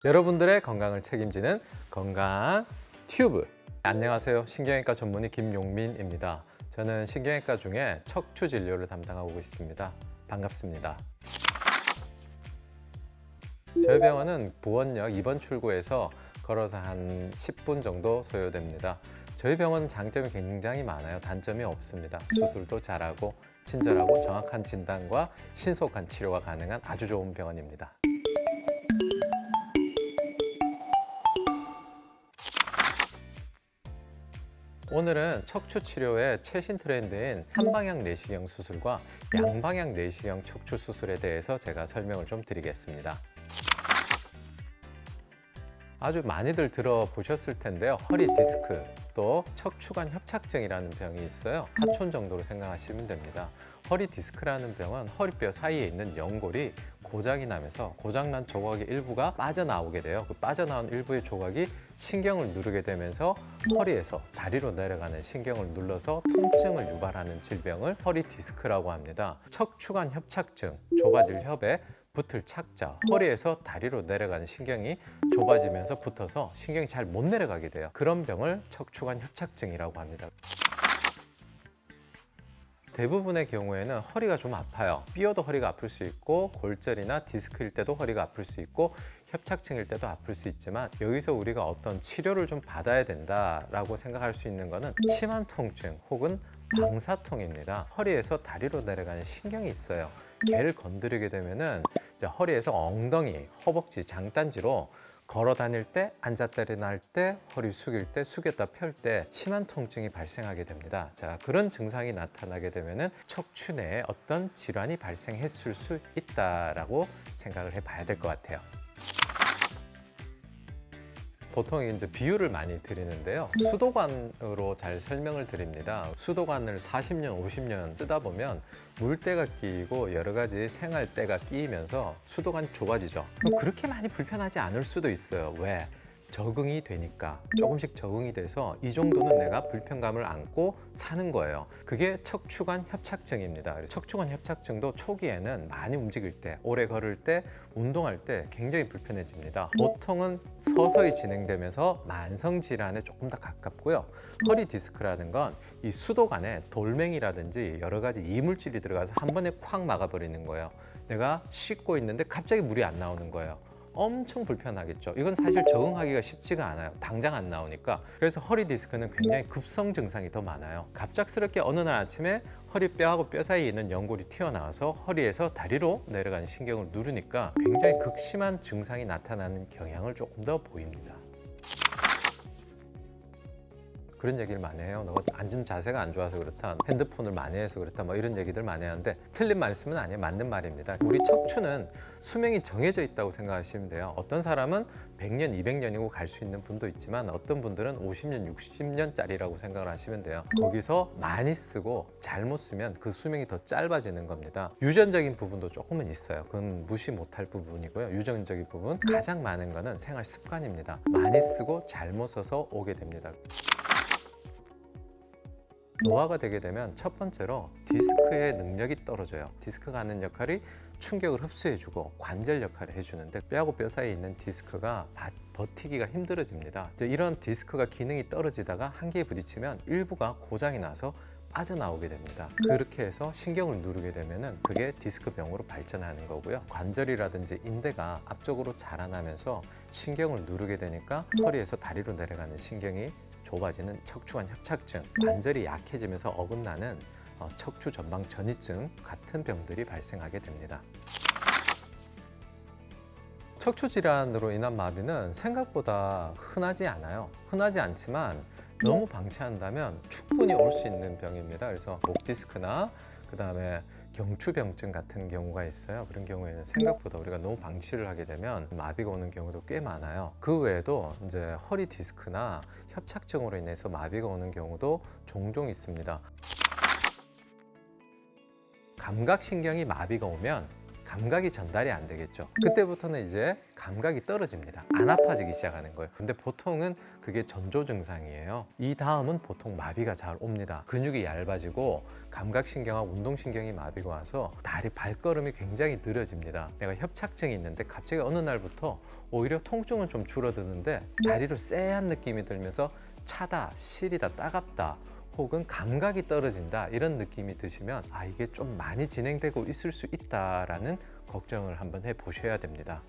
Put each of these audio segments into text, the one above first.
여러분들의 건강을 책임지는 건강 튜브. 안녕하세요. 신경외과 전문의 김용민입니다. 저는 신경외과 중에 척추 진료를 담당하고 있습니다. 반갑습니다. 저희 병원은 부원역 2번 출구에서 걸어서 한 10분 정도 소요됩니다. 저희 병원 장점이 굉장히 많아요. 단점이 없습니다. 수술도 잘하고 친절하고 정확한 진단과 신속한 치료가 가능한 아주 좋은 병원입니다. 오늘은 척추 치료의 최신 트렌드인 한방향 내시경 수술과 양방향 내시경 척추 수술에 대해서 제가 설명을 좀 드리겠습니다. 아주 많이들 들어보셨을 텐데요. 허리 디스크, 또 척추관 협착증이라는 병이 있어요. 하촌 정도로 생각하시면 됩니다. 허리 디스크라는 병은 허리뼈 사이에 있는 연골이 고장이 나면서 고장난 조각의 일부가 빠져나오게 돼요. 그 빠져나온 일부의 조각이 신경을 누르게 되면서 허리에서 다리로 내려가는 신경을 눌러서 통증을 유발하는 질병을 허리 디스크라고 합니다. 척추관 협착증, 좁아질 협에 붙을 착자, 허리에서 다리로 내려가는 신경이 좁아지면서 붙어서 신경이 잘 못 내려가게 돼요. 그런 병을 척추관 협착증이라고 합니다. 대부분의 경우에는 허리가 좀 아파요. 삐어도 허리가 아플 수 있고 골절이나 디스크일 때도 허리가 아플 수 있고 협착증일 때도 아플 수 있지만 여기서 우리가 어떤 치료를 좀 받아야 된다라고 생각할 수 있는 것은 심한 통증 혹은 방사통입니다. 허리에서 다리로 내려가는 신경이 있어요. 걔를 건드리게 되면은 이제 허리에서 엉덩이, 허벅지, 장단지로 걸어 다닐 때, 앉았다 일어날 때, 허리 숙일 때, 숙였다 펼 때 심한 통증이 발생하게 됩니다. 자, 그런 증상이 나타나게 되면은 척추 내에 어떤 질환이 발생했을 수 있다라고 생각을 해봐야 될 것 같아요. 보통 이제 비유를 많이 드리는데요. 수도관으로 잘 설명을 드립니다. 수도관을 40년, 50년 쓰다 보면 물때가 끼이고 여러 가지 생활때가 끼이면서 수도관이 좁아지죠. 그럼 그렇게 많이 불편하지 않을 수도 있어요. 왜? 적응이 되니까 조금씩 적응이 돼서 이 정도는 내가 불편감을 안고 사는 거예요. 그게 척추관 협착증입니다. 척추관 협착증도 초기에는 많이 움직일 때, 오래 걸을 때, 운동할 때 굉장히 불편해집니다. 보통은 서서히 진행되면서 만성 질환에 조금 더 가깝고요. 허리 디스크라는 건 이 수도관에 돌멩이라든지 여러 가지 이물질이 들어가서 한 번에 콱 막아버리는 거예요. 내가 씻고 있는데 갑자기 물이 안 나오는 거예요. 엄청 불편하겠죠. 이건 사실 적응하기가 쉽지가 않아요. 당장 안 나오니까. 그래서 허리 디스크는 굉장히 급성 증상이 더 많아요. 갑작스럽게 어느 날 아침에 허리뼈하고 뼈 사이에 있는 연골이 튀어나와서 허리에서 다리로 내려가는 신경을 누르니까 굉장히 극심한 증상이 나타나는 경향을 조금 더 보입니다. 그런 얘기를 많이 해요. 너 앉은 자세가 안 좋아서 그렇다, 핸드폰을 많이 해서 그렇다, 뭐 이런 얘기들 많이 하는데 틀린 말씀은 아니에요. 맞는 말입니다. 우리 척추는 수명이 정해져 있다고 생각하시면 돼요. 어떤 사람은 100년, 200년이고 갈 수 있는 분도 있지만 어떤 분들은 50년, 60년짜리라고 생각을 하시면 돼요. 거기서 많이 쓰고 잘못 쓰면 그 수명이 더 짧아지는 겁니다. 유전적인 부분도 조금은 있어요. 그건 무시 못할 부분이고요. 유전적인 부분, 가장 많은 거는 생활 습관입니다. 많이 쓰고 잘못 써서 오게 됩니다. 노화가 되게 되면 첫 번째로 디스크의 능력이 떨어져요. 디스크가 하는 역할이 충격을 흡수해주고 관절 역할을 해주는데 뼈하고 뼈 사이에 있는 디스크가 버티기가 힘들어집니다. 이런 디스크가 기능이 떨어지다가 한계에 부딪히면 일부가 고장이 나서 빠져나오게 됩니다. 그렇게 해서 신경을 누르게 되면은 그게 디스크병으로 발전하는 거고요. 관절이라든지 인대가 앞쪽으로 자라나면서 신경을 누르게 되니까 허리에서 다리로 내려가는 신경이 좁아지는 척추관 협착증, 관절이 약해지면서 어긋나는 척추 전방 전이증 같은 병들이 발생하게 됩니다. 척추 질환으로 인한 마비는 생각보다 흔하지 않아요. 흔하지 않지만 너무 방치한다면 충분히 올 수 있는 병입니다. 그래서 목 디스크나 그 다음에 경추병증 같은 경우가 있어요. 그런 경우에는 생각보다 우리가 너무 방치를 하게 되면 마비가 오는 경우도 꽤 많아요. 그 외에도 이제 허리 디스크나 협착증으로 인해서 마비가 오는 경우도 종종 있습니다. 감각신경이 마비가 오면 감각이 전달이 안 되겠죠. 그때부터는 이제 감각이 떨어집니다. 안 아파지기 시작하는 거예요. 근데 보통은 그게 전조 증상이에요. 이 다음은 보통 마비가 잘 옵니다. 근육이 얇아지고 감각신경과 운동신경이 마비가 와서 발걸음이 굉장히 느려집니다. 내가 협착증이 있는데 갑자기 어느 날부터 오히려 통증은 좀 줄어드는데 다리로 쎄한 느낌이 들면서 차다, 시리다, 따갑다 혹은 감각이 떨어진다 이런 느낌이 드시면 이게 좀 많이 진행되고 있을 수 있다라는 걱정을 한번 해보셔야 됩니다.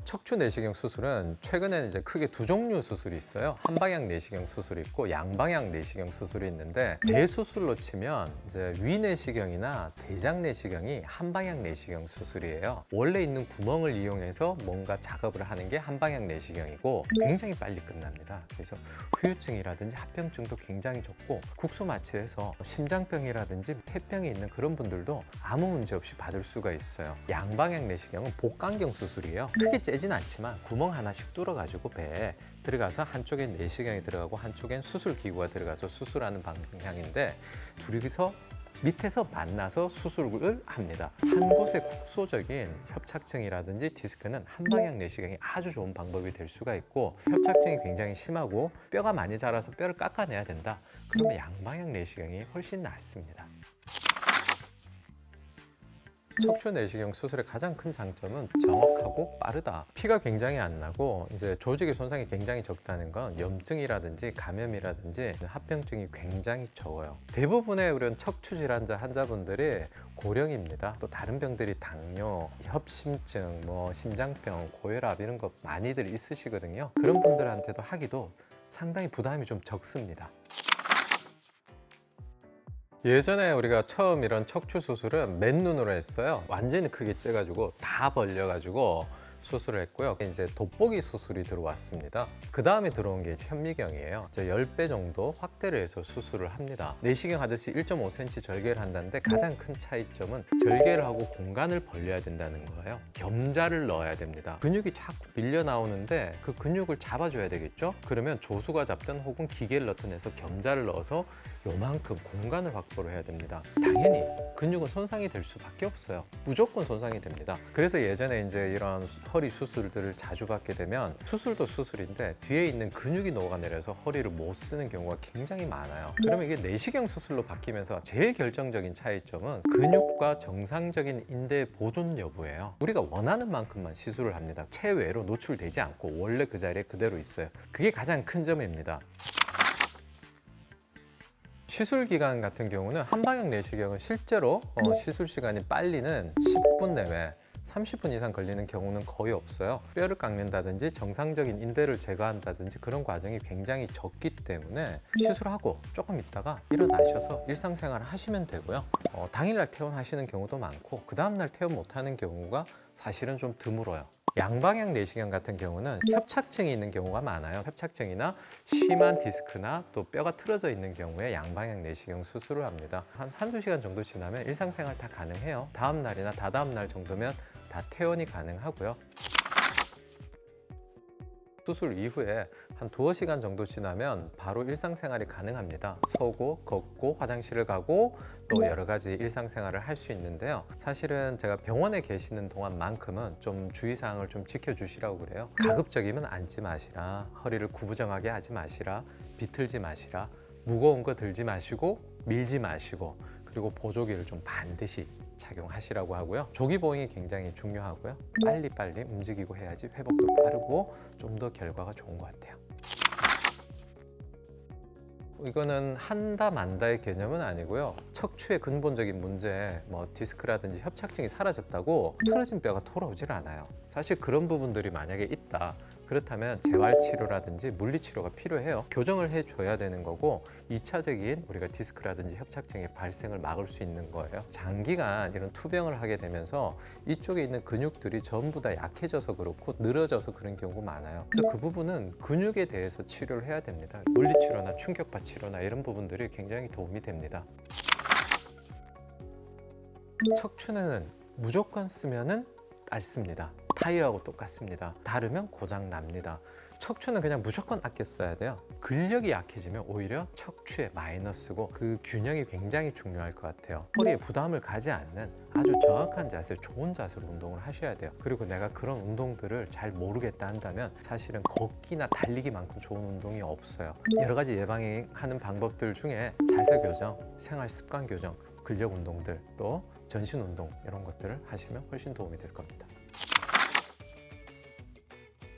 척추 내시경 수술은 최근에는 이제 크게 두 종류 수술이 있어요. 한방향 내시경 수술이 있고 양방향 내시경 수술이 있는데, 대수술로 치면 이제 위내시경이나 대장 내시경이 한방향 내시경 수술이에요. 원래 있는 구멍을 이용해서 뭔가 작업을 하는 게 한방향 내시경이고 굉장히 빨리 끝납니다. 그래서 후유증이라든지 합병증도 굉장히 적고 국소 마취해서 심장병이라든지 폐병이 있는 그런 분들도 아무 문제 없이 받을 수가 있어요. 양방향 내시경은 복강경 수술이에요. 크게 째진 않지만 구멍 하나씩 뚫어가지고 배에 들어가서 한쪽엔 내시경이 들어가고 한쪽엔 수술기구가 들어가서 수술하는 방향인데, 둘이서 밑에서 만나서 수술을 합니다. 한 곳의 국소적인 협착증이라든지 디스크는 한방향 내시경이 아주 좋은 방법이 될 수가 있고, 협착증이 굉장히 심하고 뼈가 많이 자라서 뼈를 깎아내야 된다, 그러면 양방향 내시경이 훨씬 낫습니다. 척추 내시경 수술의 가장 큰 장점은 정확하고 빠르다. 피가 굉장히 안 나고 이제 조직의 손상이 굉장히 적다는 건 염증이라든지 감염이라든지 합병증이 굉장히 적어요. 대부분의 우리 척추 질환자 환자분들이 고령입니다. 또 다른 병들이 당뇨, 협심증, 심장병, 고혈압 이런 거 많이들 있으시거든요. 그런 분들한테도 하기도 상당히 부담이 좀 적습니다. 예전에 우리가 처음 이런 척추 수술은 맨눈으로 했어요. 완전히 크게 째가지고 다 벌려가지고 수술을 했고요. 이제 돋보기 수술이 들어왔습니다. 그 다음에 들어온 게 현미경이에요. 이제 10배 정도 확대를 해서 수술을 합니다. 내시경 하듯이 1.5cm 절개를 한다는데 가장 큰 차이점은 절개를 하고 공간을 벌려야 된다는 거예요. 겸자를 넣어야 됩니다. 근육이 자꾸 밀려 나오는데 그 근육을 잡아줘야 되겠죠? 그러면 조수가 잡든 혹은 기계를 넣든 해서 겸자를 넣어서 요만큼 공간을 확보를 해야 됩니다. 당연히 근육은 손상이 될 수밖에 없어요. 무조건 손상이 됩니다. 그래서 예전에 이제 이런 허리 수술들을 자주 받게 되면, 수술도 수술인데 뒤에 있는 근육이 녹아내려서 허리를 못 쓰는 경우가 굉장히 많아요. 그러면 이게 내시경 수술로 바뀌면서 제일 결정적인 차이점은 근육과 정상적인 인대 보존 여부예요. 우리가 원하는 만큼만 시술을 합니다. 체외로 노출되지 않고 원래 그 자리에 그대로 있어요. 그게 가장 큰 점입니다. 시술 기간 같은 경우는 한방향 내시경은 실제로 시술 시간이 빨리는 10분 내외, 30분 이상 걸리는 경우는 거의 없어요. 뼈를 깎는다든지 정상적인 인대를 제거한다든지 그런 과정이 굉장히 적기 때문에 시술하고 조금 있다가 일어나셔서 일상생활을 하시면 되고요. 당일날 퇴원하시는 경우도 많고 그 다음날 퇴원 못하는 경우가 사실은 좀 드물어요. 양방향 내시경 같은 경우는 협착증이 있는 경우가 많아요. 협착증이나 심한 디스크나 또 뼈가 틀어져 있는 경우에 양방향 내시경 수술을 합니다. 한두 시간 정도 지나면 일상생활 다 가능해요. 다음 날이나 다다음 날 정도면 다 퇴원이 가능하고요. 수술 이후에 한 두어 시간 정도 지나면 바로 일상생활이 가능합니다. 서고, 걷고, 화장실을 가고 또 여러 가지 일상생활을 할 수 있는데요. 사실은 제가 병원에 계시는 동안만큼은 좀 주의사항을 좀 지켜주시라고 그래요. 가급적이면 앉지 마시라, 허리를 구부정하게 하지 마시라, 비틀지 마시라, 무거운 거 들지 마시고 밀지 마시고, 그리고 보조기를 좀 반드시 착용하시라고 하고요. 조기 보행이 굉장히 중요하고요. 빨리빨리 움직이고 해야지 회복도 빠르고 좀 더 결과가 좋은 것 같아요. 이거는 한다 만다의 개념은 아니고요. 척추의 근본적인 문제, 디스크라든지 협착증이 사라졌다고 틀어진 뼈가 돌아오질 않아요. 사실 그런 부분들이 만약에 있다, 그렇다면 재활치료라든지 물리치료가 필요해요. 교정을 해줘야 되는 거고, 2차적인 우리가 디스크라든지 협착증의 발생을 막을 수 있는 거예요. 장기간 이런 투병을 하게 되면서 이쪽에 있는 근육들이 전부 다 약해져서 그렇고 늘어져서 그런 경우가 많아요. 그래서 그 부분은 근육에 대해서 치료를 해야 됩니다. 물리치료나 충격파 치료나 이런 부분들이 굉장히 도움이 됩니다. 척추는 무조건 쓰면은 닳습니다. 타이어하고 똑같습니다. 다르면 고장 납니다. 척추는 그냥 무조건 아껴 써야 돼요. 근력이 약해지면 오히려 척추에 마이너스고, 그 균형이 굉장히 중요할 것 같아요. 허리에 부담을 가지 않는 아주 정확한 자세, 좋은 자세로 운동을 하셔야 돼요. 그리고 내가 그런 운동들을 잘 모르겠다 한다면 사실은 걷기나 달리기만큼 좋은 운동이 없어요. 여러 가지 예방하는 방법들 중에 자세 교정, 생활 습관 교정, 근력 운동들, 또 전신 운동 이런 것들을 하시면 훨씬 도움이 될 겁니다.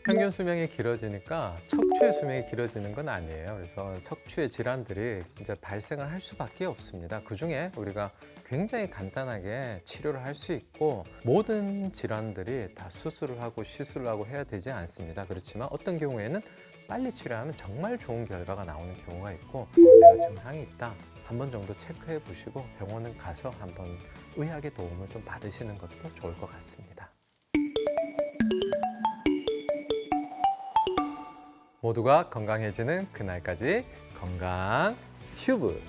평균 수명이 길어지니까 척추의 수명이 길어지는 건 아니에요. 그래서 척추의 질환들이 이제 발생을 할 수밖에 없습니다. 그중에 우리가 굉장히 간단하게 치료를 할 수 있고 모든 질환들이 다 수술을 하고 시술을 하고 해야 되지 않습니다. 그렇지만 어떤 경우에는 빨리 치료하면 정말 좋은 결과가 나오는 경우가 있고 내가 증상이 있다. 한 번 정도 체크해 보시고 병원을 가서 한번 의학의 도움을 좀 받으시는 것도 좋을 것 같습니다. 모두가 건강해지는 그날까지 건강 튜브.